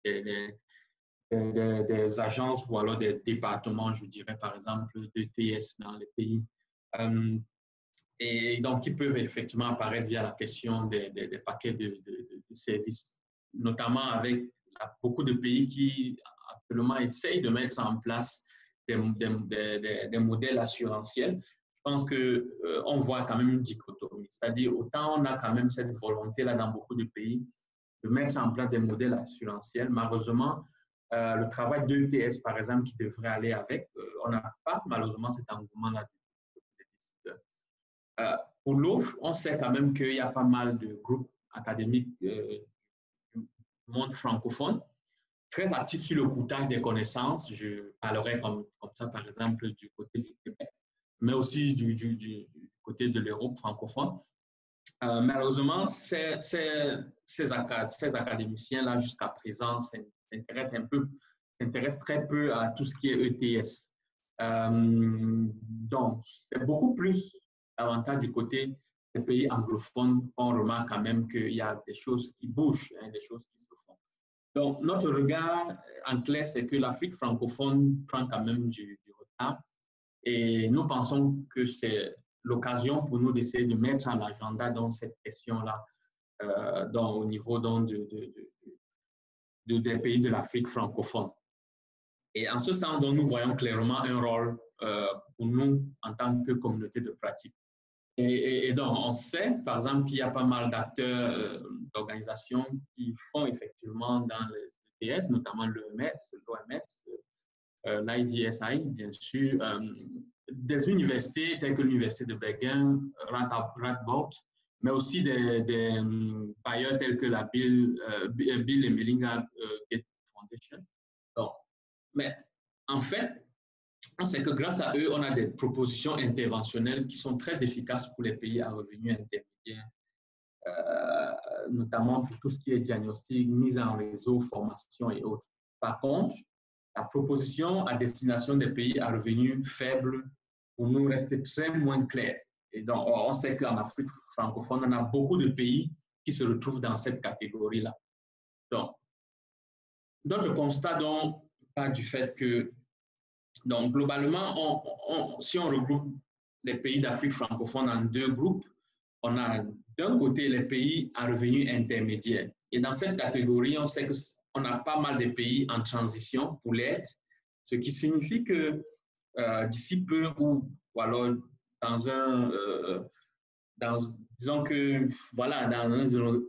des agences ou alors des départements, je dirais, par exemple, d'ETS dans les pays. Et donc, qui peuvent effectivement apparaître via la question des paquets de services, notamment avec beaucoup de pays qui actuellement essayent de mettre en place des modèles assurantiels. Je pense qu'on voit quand même une dichotomie, c'est-à-dire autant on a quand même cette volonté-là dans beaucoup de pays de mettre en place des modèles assurantiels. Malheureusement, le travail d'ETS, par exemple, qui devrait aller avec, on n'a pas malheureusement cet engouement-là des décideurs. Pour l'offre, on sait quand même qu'il y a pas mal de groupes académiques du monde francophone très actifs sur le coûtage des connaissances. Je parlerai comme ça, par exemple, du côté du Québec, mais aussi du côté de l'Europe francophone. Malheureusement, ces académiciens-là, jusqu'à présent, s'intéressent très peu à tout ce qui est ETS. Donc, c'est beaucoup plus davantage du côté des pays anglophones qu'on remarque quand même qu'il y a des choses qui bougent, hein, des choses qui se font. Donc, notre regard en clair, c'est que l'Afrique francophone prend quand même du retard et nous pensons que c'est l'occasion pour nous d'essayer de mettre à l'agenda dans cette question-là au niveau des pays de l'Afrique francophone. Et en ce sens, nous voyons clairement un rôle pour nous en tant que communauté de pratique. Et donc, on sait, par exemple, qu'il y a pas mal d'acteurs, d'organisations qui font effectivement dans les ETS, notamment l'OMS, l'IDSI, bien sûr, des universités telles que l'Université de Bergen, Radboud, mais aussi des bailleurs tels que la Bill et Melinda Gates Foundation. Donc, mais en fait, on sait que grâce à eux, on a des propositions interventionnelles qui sont très efficaces pour les pays à revenus intermédiaires, notamment pour tout ce qui est diagnostic, mise en réseau, formation et autres. Par contre, la proposition à destination des pays à revenus faibles, pour nous, reste très moins claire. Et donc, on sait qu'en Afrique francophone, on a beaucoup de pays qui se retrouvent dans cette catégorie-là. Donc, notre constat donc part du fait que, donc, globalement, si on regroupe les pays d'Afrique francophone en deux groupes, on a d'un côté les pays à revenus intermédiaires. Et dans cette catégorie, on sait qu'on a pas mal de pays en transition pour l'aide, ce qui signifie que d'ici peu ou alors disons que voilà, dans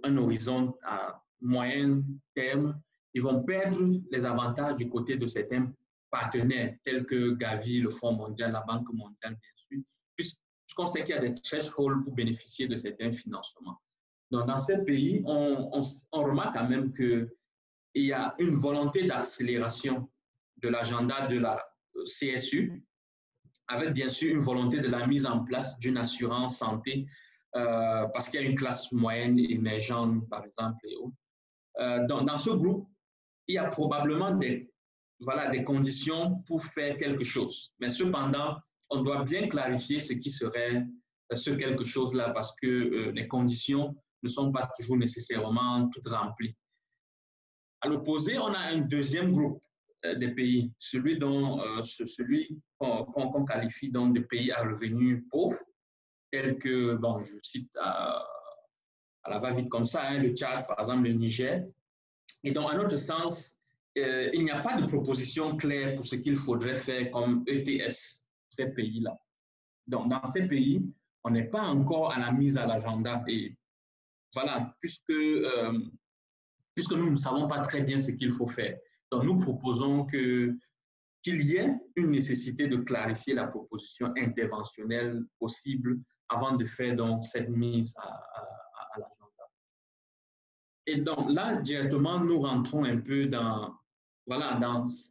un horizon à moyen terme, ils vont perdre les avantages du côté de certains partenaires tels que Gavi, le Fonds mondial, la Banque mondiale, bien sûr, puisqu'on sait qu'il y a des thresholds pour bénéficier de certains financements. Donc, dans ces pays, on remarque quand même qu'il y a une volonté d'accélération de l'agenda de la CSU, avec bien sûr une volonté de la mise en place d'une assurance santé, parce qu'il y a une classe moyenne émergente, par exemple, et autres. Dans ce groupe, il y a probablement des conditions pour faire quelque chose. Mais cependant, on doit bien clarifier ce qui serait ce quelque chose-là, parce que les conditions ne sont pas toujours nécessairement toutes remplies. À l'opposé, on a un deuxième groupe des pays, celui qu'on qualifie donc de pays à revenus pauvres, tels que, bon, je cite à la va-vite comme ça, le Tchad, par exemple, le Niger. Et donc, à notre sens, il n'y a pas de proposition claire pour ce qu'il faudrait faire comme ETS, ces pays-là. Donc, dans ces pays, on n'est pas encore à la mise à l'agenda. Et voilà, puisque nous ne savons pas très bien ce qu'il faut faire. Donc, nous proposons qu'il y ait une nécessité de clarifier la proposition interventionnelle possible avant de faire donc cette mise à l'agenda. Et donc, là, directement, nous rentrons un peu dans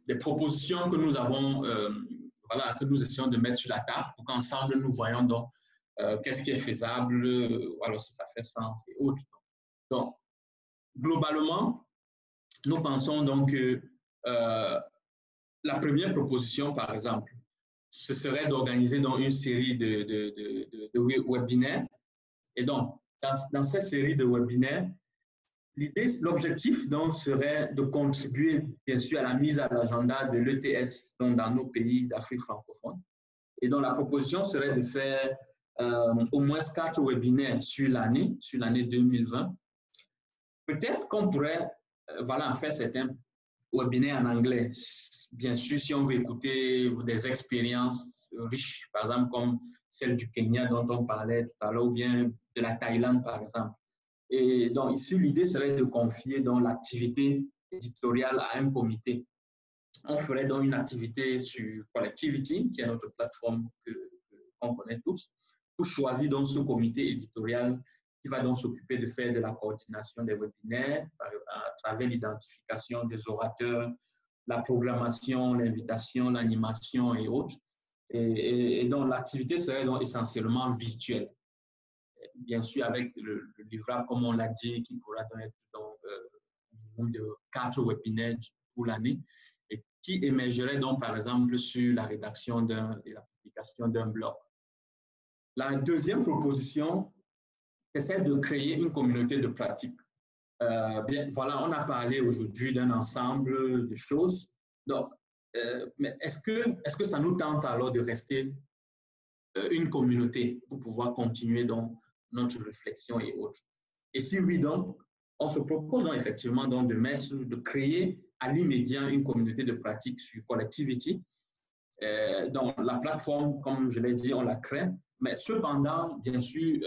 les propositions que nous avons, que nous essayons de mettre sur la table pour qu'ensemble, nous voyons donc qu'est-ce qui est faisable, alors si ça fait sens et autres. Donc, globalement, nous pensons donc que la première proposition, par exemple, ce serait d'organiser une série de webinaires. Et donc, dans cette série de webinaires, l'objectif donc serait de contribuer, bien sûr, à la mise à l'agenda de l'ETS dans nos pays d'Afrique francophone. Et donc, la proposition serait de faire au moins 4 webinaires sur l'année 2020. Peut-être qu'on pourrait faire certains webinaires en anglais. Bien sûr, si on veut écouter des expériences riches, par exemple, comme celle du Kenya dont on parlait tout à l'heure, ou bien de la Thaïlande, par exemple. Et donc, ici, l'idée serait de confier l'activité éditoriale à un comité. On ferait donc une activité sur Collectivity, qui est notre plateforme qu'on connaît tous, pour choisir donc ce comité éditorial qui va donc s'occuper de faire de la coordination des webinaires à travers l'identification des orateurs, la programmation, l'invitation, l'animation et autres. Et donc, l'activité serait donc essentiellement virtuelle. Bien sûr, avec le livrable, comme on l'a dit, qui pourra donc être de 4 webinaires pour l'année et qui émergerait donc, par exemple, sur la rédaction et la publication d'un blog. La deuxième proposition, c'est celle de créer une communauté de pratique. Voilà, on a parlé aujourd'hui d'un ensemble de choses. Donc, mais est-ce que ça nous tente alors de rester une communauté pour pouvoir continuer donc notre réflexion et autres? Et si oui, donc, on se propose donc effectivement donc de créer à l'immédiat une communauté de pratique sur Collectivity. Donc, la plateforme, comme je l'ai dit, on la crée. Mais cependant, bien sûr,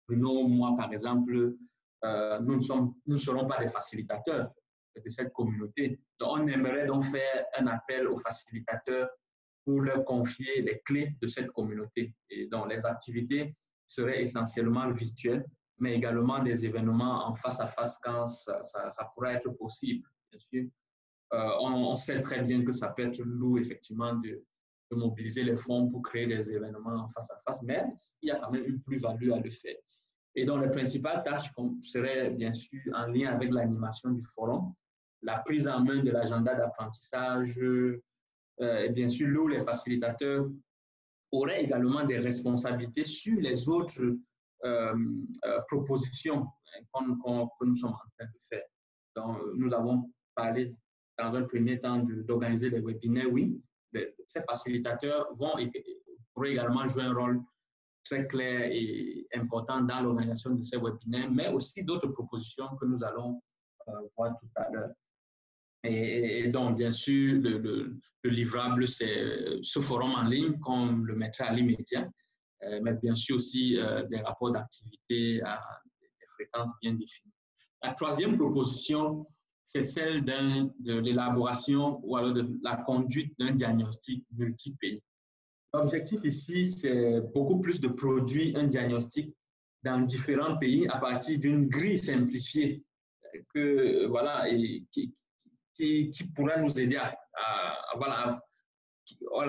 Bruno, moi, par exemple, nous ne serons pas des facilitateurs de cette communauté. Donc, on aimerait donc faire un appel aux facilitateurs pour leur confier les clés de cette communauté. Et donc, les activités seraient essentiellement virtuelles, mais également des événements en face à face quand ça pourrait être possible, bien sûr. On sait très bien que ça peut être lourd, effectivement, de mobiliser les fonds pour créer des événements en face à face, mais il y a quand même une plus-value à le faire. Et donc, les principales tâches seraient bien sûr en lien avec l'animation du forum, la prise en main de l'agenda d'apprentissage, et bien sûr, là où les facilitateurs auraient également des responsabilités sur les autres propositions que nous sommes en train de faire. Donc, nous avons parlé dans un premier temps d'organiser des webinaires, oui. Ces facilitateurs pourraient également jouer un rôle très clair et important dans l'organisation de ces webinaires, mais aussi d'autres propositions que nous allons voir tout à l'heure. Et donc, bien sûr, le livrable, c'est ce forum en ligne qu'on le mettra à l'immédiat, mais bien sûr aussi des rapports d'activité à des fréquences bien définies. La troisième proposition, c'est celle de l'élaboration ou alors de la conduite d'un diagnostic multi-pays. L'objectif ici, c'est beaucoup plus de produire un diagnostic dans différents pays à partir d'une grille simplifiée qui pourrait nous aider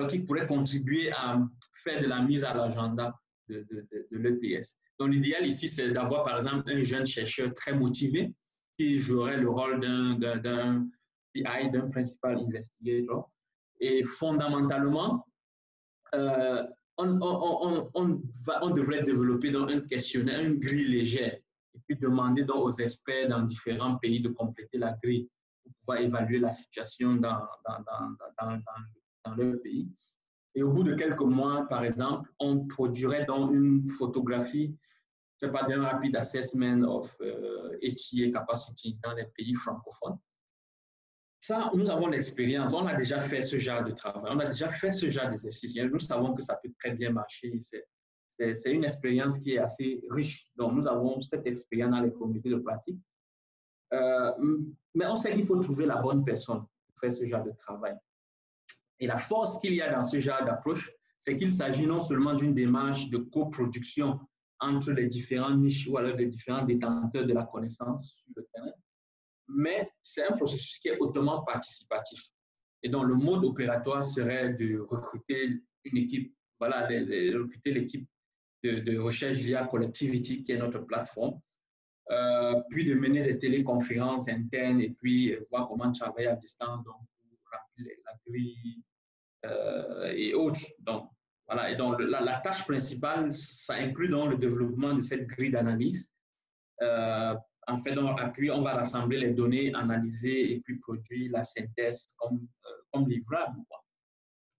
qui pourrait contribuer à faire de la mise à l'agenda de l'ETS. Donc, l'idéal ici, c'est d'avoir, par exemple, un jeune chercheur très motivé qui jouerait le rôle d'un PI, d'un principal investigator. Et fondamentalement, on devrait développer donc un questionnaire, une grille légère et puis demander donc aux experts dans différents pays de compléter la grille pour pouvoir évaluer la situation dans leur pays. Et au bout de quelques mois, par exemple, on produirait donc une photographie, je ne sais pas, d'un rapid assessment of HTA capacity dans les pays francophones. Ça, nous avons l'expérience, on a déjà fait ce genre de travail, on a déjà fait ce genre d'exercice. Nous savons que ça peut très bien marcher. C'est une expérience qui est assez riche. Donc, nous avons cette expérience dans les communautés de pratique. Mais on sait qu'il faut trouver la bonne personne pour faire ce genre de travail. Et la force qu'il y a dans ce genre d'approche, c'est qu'il s'agit non seulement d'une démarche de coproduction entre les différentes niches ou alors les différents détenteurs de la connaissance sur le terrain, mais c'est un processus qui est hautement participatif. Et donc, le mode opératoire serait de recruter une équipe, voilà, recruter l'équipe de recherche via Collectivity, qui est notre plateforme, puis de mener des téléconférences internes et puis voir comment travailler à distance, donc pour remplir la grille et autres. Donc, voilà. Et donc, la tâche principale, ça inclut donc le développement de cette grille d'analyse. En fait, puis on va rassembler les données, analyser et puis produire la synthèse comme livrable.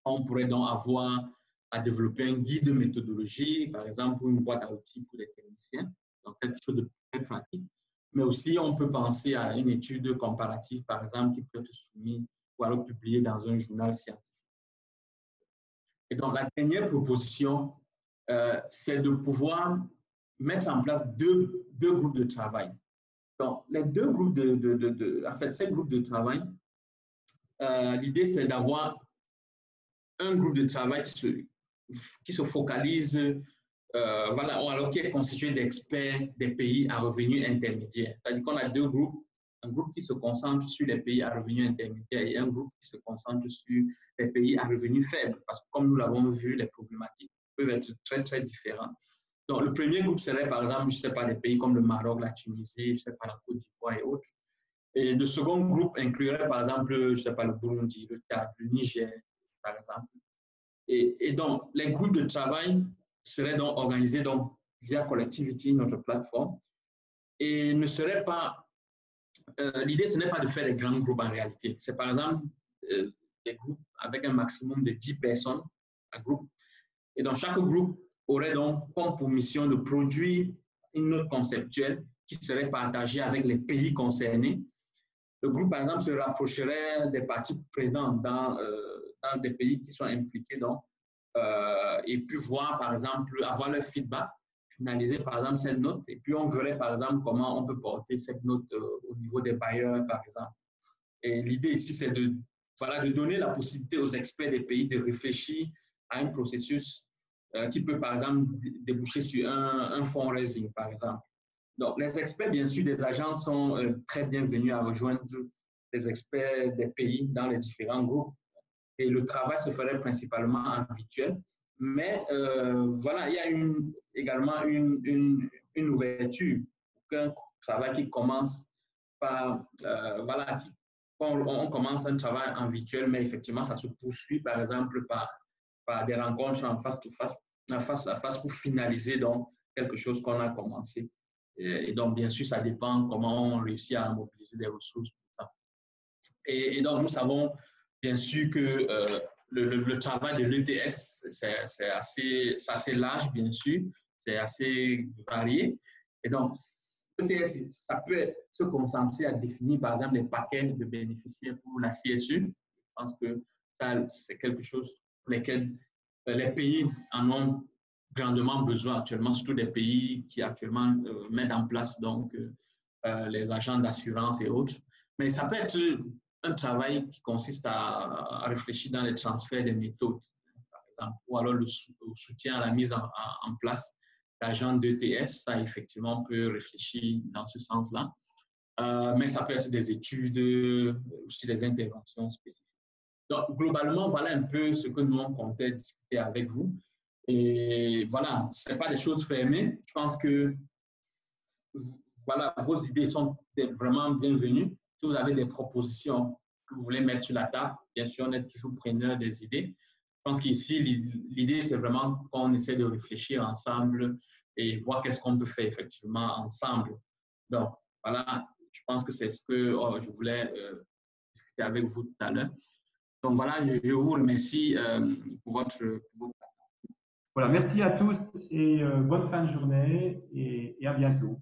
On pourrait donc avoir à développer un guide de méthodologie, par exemple, une boîte à outils pour les techniciens, donc quelque chose de très pratique. Mais aussi, on peut penser à une étude comparative, par exemple, qui peut être soumise ou alors publiée dans un journal scientifique. Et donc, la dernière proposition, c'est de pouvoir mettre en place deux groupes de travail. Donc, les deux groupes en fait, ces groupes de travail, l'idée, c'est d'avoir un groupe de travail qui se focalise, voilà, alors qui est constitué d'experts des pays à revenus intermédiaires. C'est-à-dire qu'on a deux groupes, un groupe qui se concentre sur les pays à revenus intermédiaires et un groupe qui se concentre sur les pays à revenus faibles. Parce que comme nous l'avons vu, les problématiques peuvent être très, très différentes. Donc, le premier groupe serait, par exemple, je ne sais pas, des pays comme le Maroc, la Tunisie, je ne sais pas, la Côte d'Ivoire et autres. Et le second groupe inclurait, par exemple, je ne sais pas, le Burundi, le Tchad, le Niger, par exemple. Et donc, les groupes de travail seraient donc organisés donc, via Collectivity, notre plateforme, et ne seraient pas... l'idée, ce n'est pas de faire des grands groupes en réalité. C'est, par exemple, des groupes avec un maximum de 10 personnes, un groupe. Et dans chaque groupe, aurait donc comme pour mission de produire une note conceptuelle qui serait partagée avec les pays concernés. Le groupe, par exemple, se rapprocherait des parties prenantes dans des pays qui sont impliqués et puis voir, par exemple, avoir leur feedback, finaliser, par exemple, cette note, et puis on verrait, par exemple, comment on peut porter cette note au niveau des bailleurs, par exemple. Et l'idée ici, c'est de donner la possibilité aux experts des pays de réfléchir à un processus qui peut, par exemple, déboucher sur un fundraising, par exemple. Donc, les experts, bien sûr, des agences sont très bienvenus à rejoindre les experts des pays dans les différents groupes. Et le travail se ferait principalement en virtuel. Mais voilà, il y a également une ouverture pour qu'un travail qui commence par, voilà, on commence un travail en virtuel, mais effectivement, ça se poursuit, par exemple, par des rencontres en face à face pour finaliser donc quelque chose qu'on a commencé. Et donc, bien sûr, ça dépend comment on réussit à mobiliser des ressources pour ça. Et donc, nous savons bien sûr que le travail de l'ETS, c'est assez large, bien sûr, c'est assez varié. Et donc, l'ETS, ça peut se concentrer à définir, par exemple, les paquets de bénéficiaires pour la CSU. Je pense que ça, c'est quelque chose pour lesquels les pays en ont grandement besoin actuellement, surtout des pays qui actuellement mettent en place donc, les agents d'assurance et autres. Mais ça peut être un travail qui consiste à réfléchir dans les transferts des méthodes, par exemple, ou alors le soutien à la mise en place d'agents d'ETS. Ça, effectivement, on peut réfléchir dans ce sens-là. Mais ça peut être des études, aussi des interventions spécifiques. Donc, globalement, voilà un peu ce que nous on comptait discuter avec vous. Et voilà, ce n'est pas des choses fermées. Je pense que voilà, vos idées sont vraiment bienvenues. Si vous avez des propositions que vous voulez mettre sur la table, bien sûr, on est toujours preneur des idées. Je pense qu'ici, l'idée, c'est vraiment qu'on essaie de réfléchir ensemble et voir qu'est-ce qu'on peut faire effectivement ensemble. Donc, voilà, je pense que c'est ce que je voulais discuter avec vous tout à l'heure. Donc, voilà, je vous remercie pour votre... Voilà, merci à tous et bonne fin de journée et à bientôt.